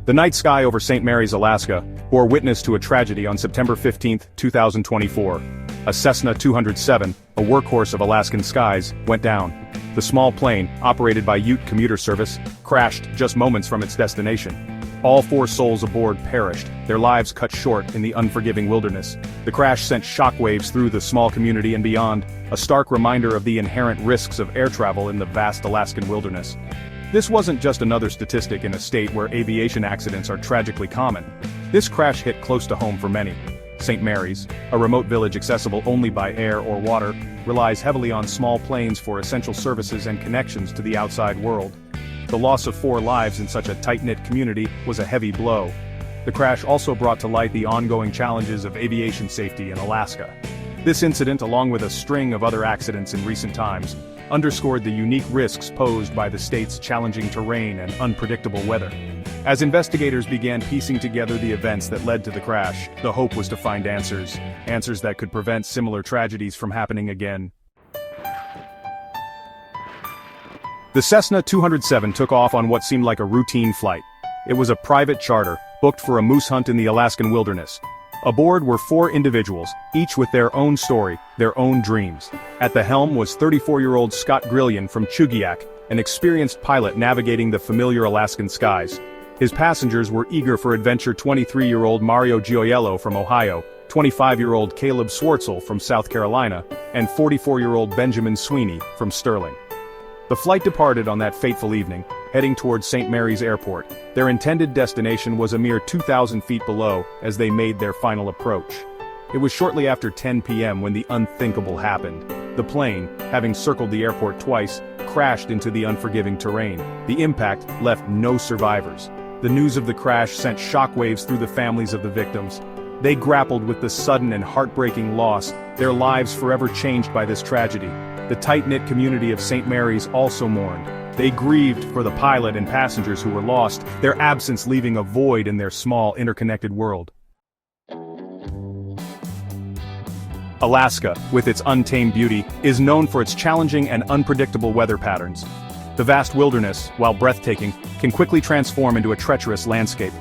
The night sky over St. Mary's, Alaska, bore witness to a tragedy on September 15, 2024. A Cessna 207, a workhorse of Alaskan skies, went down. The small plane, operated by Ute Commuter Service, crashed just moments from its destination. All 4 souls aboard perished, their lives cut short in the unforgiving wilderness. The crash sent shockwaves through the small community and beyond, a stark reminder of the inherent risks of air travel in the vast Alaskan wilderness. This wasn't just another statistic in a state where aviation accidents are tragically common. This crash hit close to home for many. St. Mary's, a remote village accessible only by air or water, relies heavily on small planes for essential services and connections to the outside world. The loss of 4 lives in such a tight-knit community was a heavy blow. The crash also brought to light the ongoing challenges of aviation safety in Alaska. This incident, along with a string of other accidents in recent times, underscored the unique risks posed by the state's challenging terrain and unpredictable weather. As investigators began piecing together the events that led to the crash, the hope was to find answers that could prevent similar tragedies from happening again. The Cessna 207 took off on what seemed like a routine flight. It was a private charter, booked for a moose hunt in the Alaskan wilderness. Aboard were 4 individuals, each with their own story, their own dreams. At the helm was 34-year-old Scott Grillion from Chugiak, an experienced pilot navigating the familiar Alaskan skies. His passengers were eager for adventure 23-year-old Mario Gioiello from Ohio, 25-year-old Caleb Swartzel from South Carolina, and 44-year-old Benjamin Sweeney from Sterling. The flight departed on that fateful evening, heading towards St. Mary's Airport. Their intended destination was a mere 2,000 feet below as they made their final approach. It was shortly after 10 p.m. when the unthinkable happened. The plane, having circled the airport twice, crashed into the unforgiving terrain. The impact left no survivors. The news of the crash sent shockwaves through the families of the victims. They grappled with the sudden and heartbreaking loss, their lives forever changed by this tragedy. The tight-knit community of St. Mary's also mourned. They grieved for the pilot and passengers who were lost, their absence leaving a void in their small, interconnected world. Alaska, with its untamed beauty, is known for its challenging and unpredictable weather patterns. The vast wilderness, while breathtaking, can quickly transform into a treacherous landscape.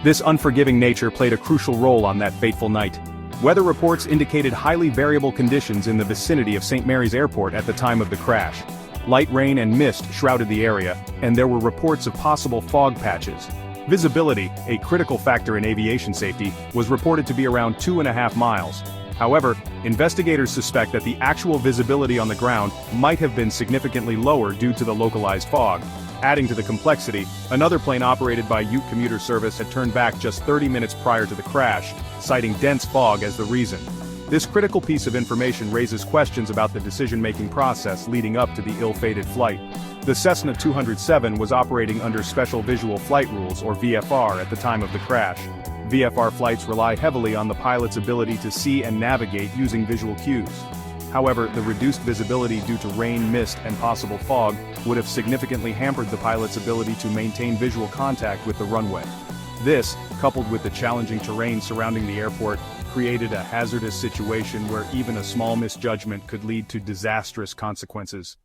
This unforgiving nature played a crucial role on that fateful night. Weather reports indicated highly variable conditions in the vicinity of St. Mary's Airport at the time of the crash. Light rain and mist shrouded the area, and there were reports of possible fog patches. Visibility, a critical factor in aviation safety, was reported to be around 2.5 miles. However, investigators suspect that the actual visibility on the ground might have been significantly lower due to the localized fog. Adding to the complexity, another plane operated by Ute Commuter Service had turned back just 30 minutes prior to the crash, citing dense fog as the reason. This critical piece of information raises questions about the decision-making process leading up to the ill-fated flight. The Cessna 207 was operating under Special Visual Flight Rules, or VFR, at the time of the crash. VFR flights rely heavily on the pilot's ability to see and navigate using visual cues. However, the reduced visibility due to rain, mist, and possible fog would have significantly hampered the pilot's ability to maintain visual contact with the runway. This, coupled with the challenging terrain surrounding the airport, created a hazardous situation where even a small misjudgment could lead to disastrous consequences.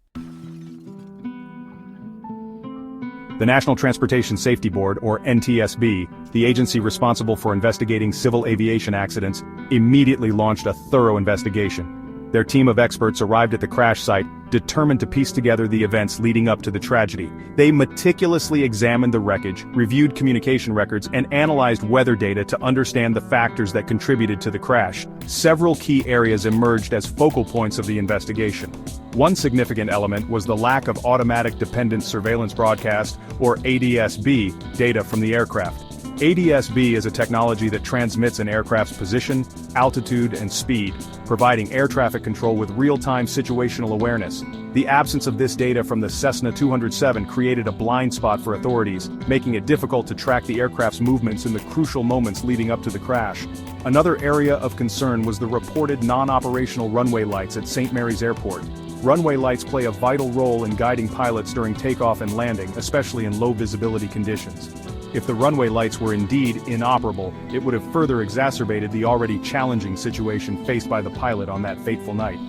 The National Transportation Safety Board, or NTSB, the agency responsible for investigating civil aviation accidents, immediately launched a thorough investigation. Their team of experts arrived at the crash site, determined to piece together the events leading up to the tragedy. They meticulously examined the wreckage, reviewed communication records, and analyzed weather data to understand the factors that contributed to the crash. Several key areas emerged as focal points of the investigation. One significant element was the lack of automatic dependent surveillance broadcast, or ADS-B, data from the aircraft. ADS-B is a technology that transmits an aircraft's position, altitude, and speed, providing air traffic control with real-time situational awareness. The absence of this data from the Cessna 207 created a blind spot for authorities, making it difficult to track the aircraft's movements in the crucial moments leading up to the crash. Another area of concern was the reported non-operational runway lights at St. Mary's Airport. Runway lights play a vital role in guiding pilots during takeoff and landing, especially in low-visibility conditions. If the runway lights were indeed inoperable, it would have further exacerbated the already challenging situation faced by the pilot on that fateful night.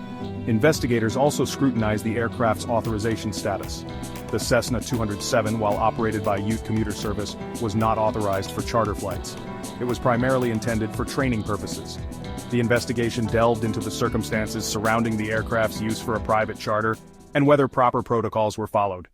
Investigators also scrutinized the aircraft's authorization status. The Cessna 207, while operated by Ute Commuter Service, was not authorized for charter flights. It was primarily intended for training purposes. The investigation delved into the circumstances surrounding the aircraft's use for a private charter and whether proper protocols were followed.